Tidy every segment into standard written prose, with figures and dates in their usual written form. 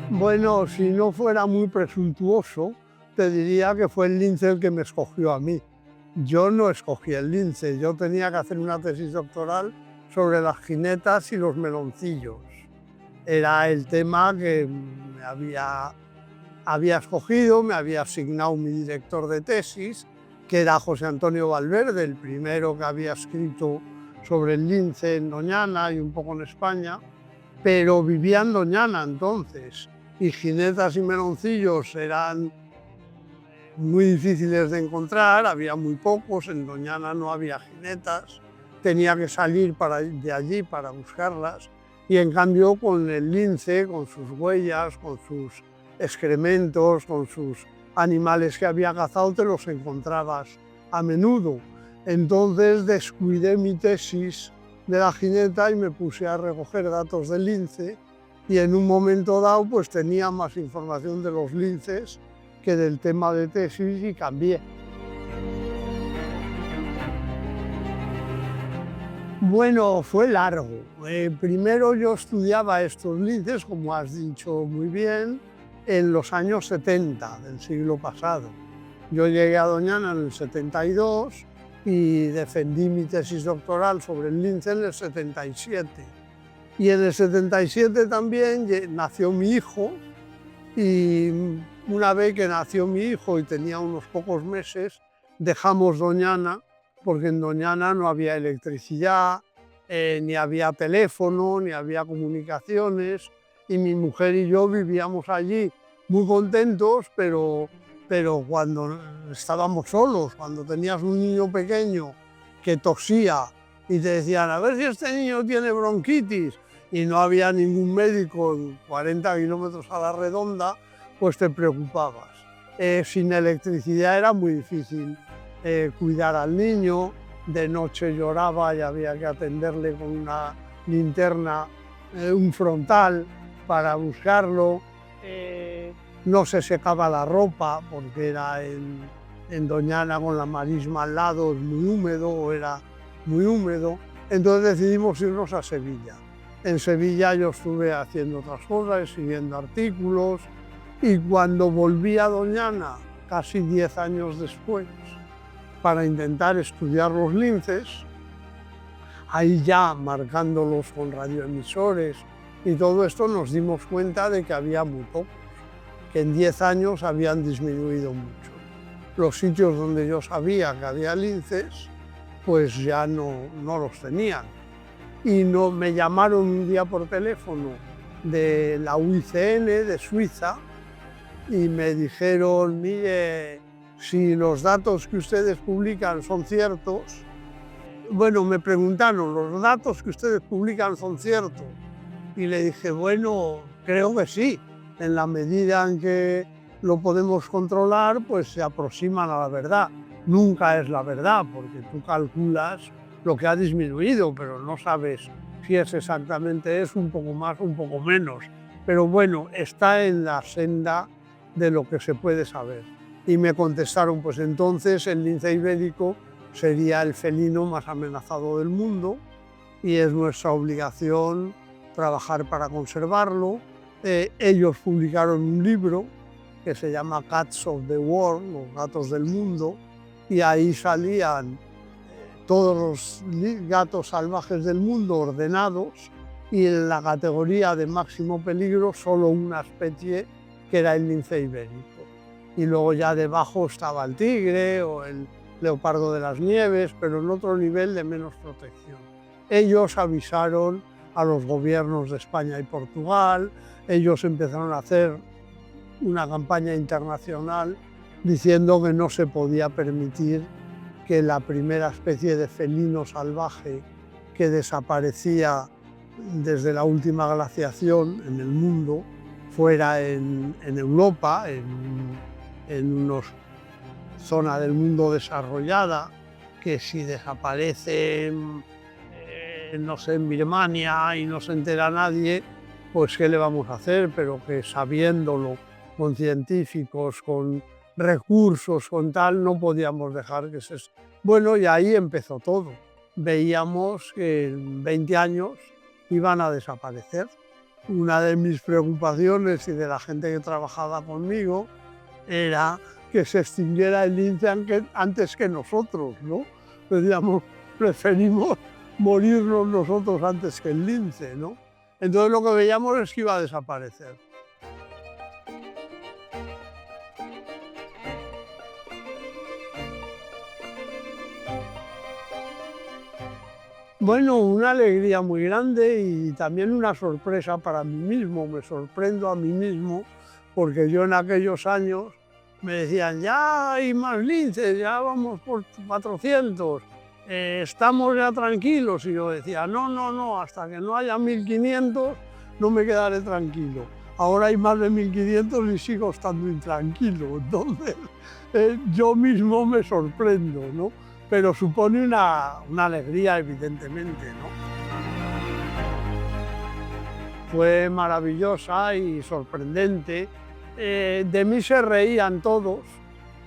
Bueno, si no fuera muy presuntuoso, te diría que fue el lince el que me escogió a mí. Yo no escogí el lince, yo tenía que hacer una tesis doctoral sobre las jinetas y los meloncillos. Era el tema que me había escogido, me había asignado mi director de tesis, que era José Antonio Valverde, el primero que había escrito sobre el lince en Doñana y un poco en España, pero vivía en Doñana entonces, y jinetas y meloncillos eran muy difíciles de encontrar, había muy pocos, en Doñana no había jinetas, tenía que salir de allí para buscarlas, y en cambio con el lince, con sus huellas, con sus excrementos, con sus animales que había cazado, te los encontrabas a menudo. Entonces descuidé mi tesis de la jineta y me puse a recoger datos del lince, y en un momento dado pues tenía más información de los linces que del tema de tesis y cambié. Bueno, fue largo. Primero yo estudiaba estos linces, como has dicho muy bien, en los años 70 del siglo pasado. Yo llegué a Doñana en el 72 y defendí mi tesis doctoral sobre el lince en el 77. Y en el 77 también nació mi hijo, y una vez que nació mi hijo y tenía unos pocos meses, dejamos Doñana, porque en Doñana no había electricidad, ni había teléfono, ni había comunicaciones, y mi mujer y yo vivíamos allí muy contentos, pero cuando estábamos solos, cuando tenías un niño pequeño que tosía y te decían, a ver si este niño tiene bronquitis, y no había ningún médico en 40 kilómetros a la redonda, pues te preocupabas. Sin electricidad era muy difícil cuidar al niño, de noche lloraba y había que atenderle con una linterna, un frontal para buscarlo. No se secaba la ropa porque era en Doñana con la marisma al lado, es muy húmedo, era muy húmedo. Entonces decidimos irnos a Sevilla. En Sevilla yo estuve haciendo otras cosas, escribiendo artículos, y cuando volví a Doñana, casi 10 años después, para intentar estudiar los linces, ahí ya marcándolos con radioemisores y todo esto, nos dimos cuenta de que había muy pocos, que en 10 años habían disminuido mucho. Los sitios donde yo sabía que había linces, pues ya no los tenían. Y me llamaron un día por teléfono de la UICN de Suiza y me dijeron, mire, si los datos que ustedes publican son ciertos. Bueno, me preguntaron, ¿los datos que ustedes publican son ciertos? Y le dije, bueno, creo que sí, en la medida en que lo podemos controlar, pues se aproximan a la verdad. Nunca es la verdad, porque tú calculas lo que ha disminuido, pero no sabes si es exactamente eso, un poco más, un poco menos. Pero bueno, está en la senda de lo que se puede saber. Y me contestaron, pues entonces el lince ibérico sería el felino más amenazado del mundo y es nuestra obligación trabajar para conservarlo. Ellos publicaron un libro que se llama Cats of the World, los gatos del mundo, y ahí salían todos los gatos salvajes del mundo ordenados, y en la categoría de máximo peligro solo una especie, que era el lince ibérico. Y luego ya debajo estaba el tigre o el leopardo de las nieves, pero en otro nivel de menos protección. Ellos avisaron a los gobiernos de España y Portugal, ellos empezaron a hacer una campaña internacional diciendo que no se podía permitir que la primera especie de felino salvaje que desaparecía desde la última glaciación en el mundo fuera en Europa, en una zona del mundo desarrollada, que si desaparece no sé, en Birmania y no se entera nadie, pues qué le vamos a hacer, pero que sabiéndolo con científicos, con recursos, con tal, no podíamos dejar que se... Bueno, y ahí empezó todo. Veíamos que en 20 años iban a desaparecer. una de mis preocupaciones y de la gente que trabajaba conmigo era que se extinguiera el lince antes que nosotros, ¿no? Decíamos, preferimos morirnos nosotros antes que el lince, ¿no? Entonces lo que veíamos es que iba a desaparecer. Bueno, una alegría muy grande y también una sorpresa para mí mismo. Me sorprendo a mí mismo porque yo en aquellos años me decían, ya hay más linces, ya vamos por 400, estamos ya tranquilos. Y yo decía, no, no, no, hasta que no haya 1500 no me quedaré tranquilo. Ahora hay más de 1500 y sigo estando intranquilo. Entonces, yo mismo me sorprendo, ¿no? Pero supone una alegría, evidentemente, ¿no? Fue maravillosa y sorprendente. De mí se reían todos,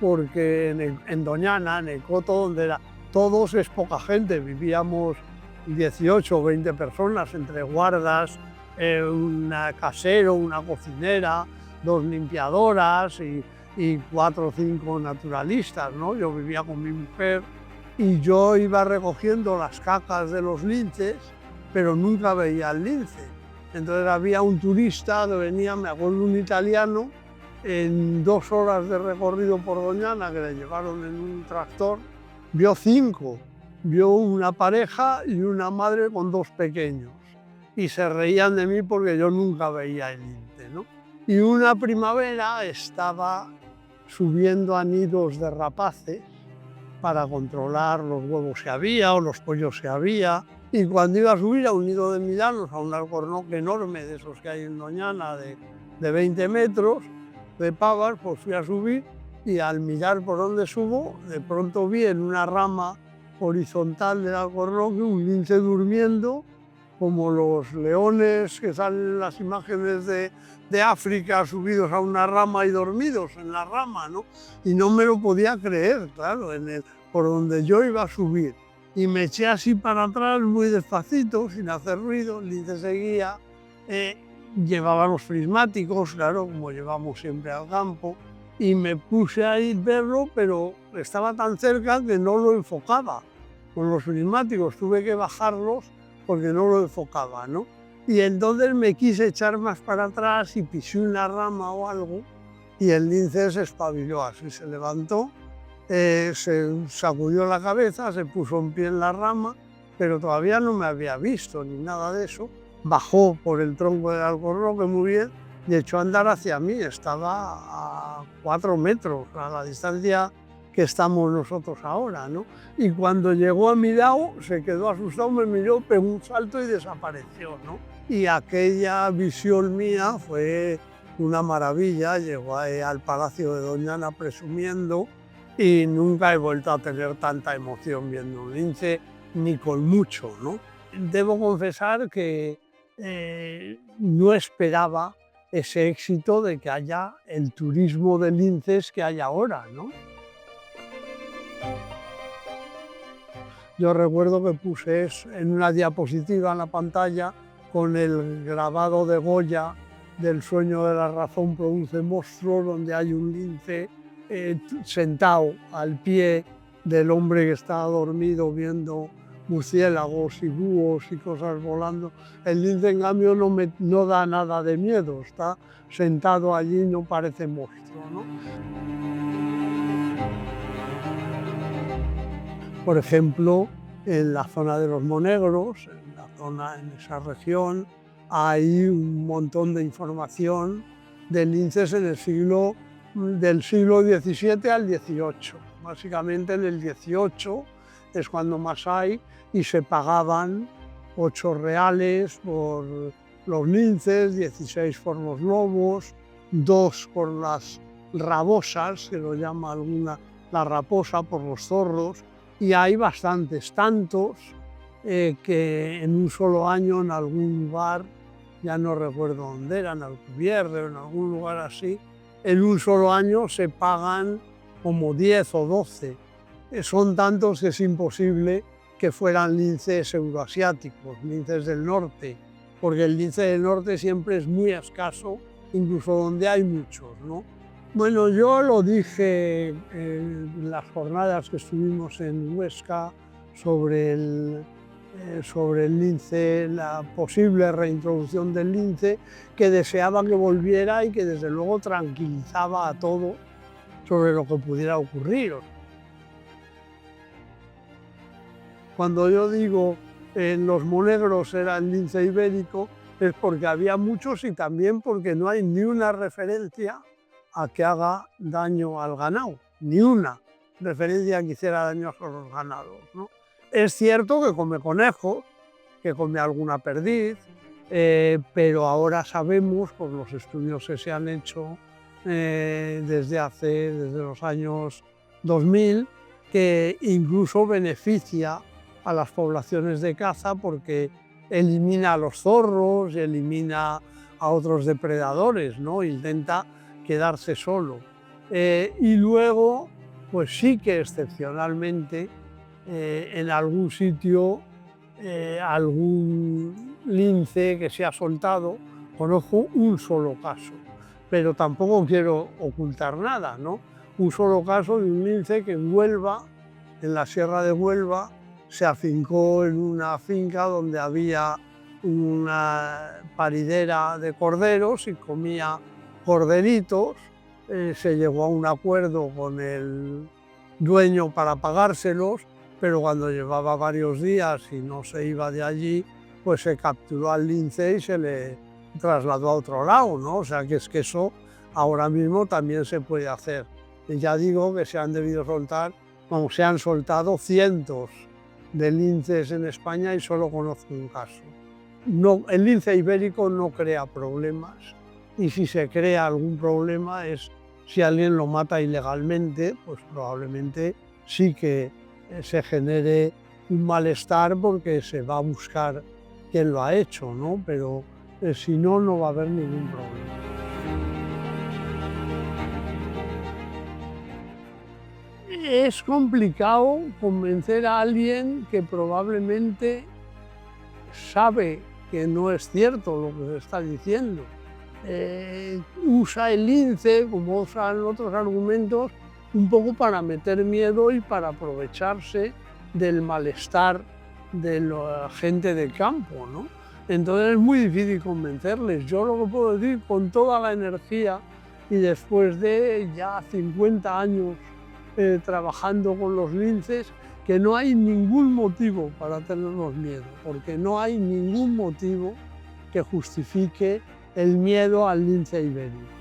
porque en Doñana, en el coto, donde todos es poca gente, vivíamos 18 o 20 personas, entre guardas, un casero, una cocinera, 2 limpiadoras y 4 o 5 naturalistas, ¿no? Yo vivía con mi mujer y yo iba recogiendo las cacas de los linces, pero nunca veía el lince. Entonces había un turista que venía, me acuerdo, un italiano, en 2 horas de recorrido por Doñana, que le llevaron en un tractor, vio 5. Vio una pareja y una madre con 2 pequeños. Y se reían de mí porque yo nunca veía el lince, ¿no? Y una primavera estaba subiendo a nidos de rapaces para controlar los huevos que había o los pollos que había. Y cuando iba a subir a un nido de milanos, a un alcornoque enorme de esos que hay en Doñana, de 20 metros, de pavas, pues fui a subir y al mirar por donde subo, de pronto vi en una rama horizontal del alcornoque un lince durmiendo, como los leones que salen en las imágenes de África, subidos a una rama y dormidos en la rama, ¿no? Y no me lo podía creer, claro, por donde yo iba a subir. Y me eché así para atrás muy despacito, sin hacer ruido, el lince seguía. Llevaba los prismáticos, claro, como llevamos siempre al campo, y me puse a ir verlo, pero estaba tan cerca que no lo enfocaba. Con los prismáticos tuve que bajarlos porque no lo enfocaba, ¿no? Y entonces me quise echar más para atrás y pisé una rama o algo, y el lince se espabiló así, se levantó, se sacudió la cabeza, se puso en pie en la rama, pero todavía no me había visto ni nada de eso. Bajó por el tronco del alcornoque muy bien y echó a andar hacia mí. Estaba a 4 metros, a la distancia que estamos nosotros ahora, ¿no? Y cuando llegó a mi lado, se quedó asustado, me miró, pegó un salto y desapareció, ¿no? Y aquella visión mía fue una maravilla. Llegó al Palacio de Doñana presumiendo y nunca he vuelto a tener tanta emoción viendo un lince, ni con mucho, ¿no? Debo confesar que no esperaba ese éxito de que haya el turismo de linces que hay ahora, ¿no? Yo recuerdo que puse en una diapositiva en la pantalla con el grabado de Goya del sueño de la razón produce monstruos, donde hay un lince sentado al pie del hombre que está dormido viendo murciélagos y búhos y cosas volando. El lince, en cambio, no da nada de miedo, está sentado allí y no parece monstruo, ¿no? Por ejemplo, en la zona de los Monegros, en esa región, hay un montón de información de linces del siglo XVII al XVIII. Básicamente en el XVIII es cuando más hay, y se pagaban 8 reales por los linces, 16 por los lobos, 2 por las rabosas, que lo llama alguna la raposa, por los zorros, y hay bastantes, tantos que en un solo año en algún lugar, ya no recuerdo dónde era, en Alcubierre o en algún lugar así, en un solo año se pagan como 10 o 12. Son tantos que es imposible que fueran linces euroasiáticos, linces del norte. porque el lince del norte siempre es muy escaso, incluso donde hay muchos, ¿no? Bueno, yo lo dije en las jornadas que estuvimos en Huesca sobre el lince, la posible reintroducción del lince, que deseaba que volviera y que desde luego tranquilizaba a todos sobre lo que pudiera ocurrir. Cuando yo digo en los monegros era el lince ibérico, es porque había muchos y también porque no hay ni una referencia a que haga daño al ganado, ni una referencia que hiciera daño a los ganados, ¿no? Es cierto que come conejos, que come alguna perdiz, pero ahora sabemos, por los estudios que se han hecho desde los años 2000, que incluso beneficia a las poblaciones de caza porque elimina a los zorros, elimina a otros depredadores, ¿no? Intenta quedarse solo. Y luego, pues sí que excepcionalmente, en algún sitio, algún lince que se ha soltado, conozco un solo caso, pero tampoco quiero ocultar nada, ¿no? Un solo caso de un lince que en Huelva, en la Sierra de Huelva, se afincó en una finca donde había una paridera de corderos y comía corderitos. Se llegó a un acuerdo con el dueño para pagárselos, pero cuando llevaba varios días y no se iba de allí, pues se capturó al lince y se le trasladó a otro lado, ¿no? O sea que es que eso ahora mismo también se puede hacer. Y ya digo que se han debido soltar, como se han soltado cientos de linces en España y solo conozco un caso. No, el lince ibérico no crea problemas y si se crea algún problema es si alguien lo mata ilegalmente, pues probablemente sí que se genere un malestar porque se va a buscar quién lo ha hecho, ¿no? Pero si no, no va a haber ningún problema. Es complicado convencer a alguien que probablemente sabe que no es cierto lo que se está diciendo. Usa el lince, como usan otros argumentos, un poco para meter miedo y para aprovecharse del malestar de la gente del campo, ¿no? Entonces es muy difícil convencerles. Yo lo que puedo decir con toda la energía y después de ya 50 años trabajando con los linces, que no hay ningún motivo para tenernos miedo, porque no hay ningún motivo que justifique el miedo al lince ibérico.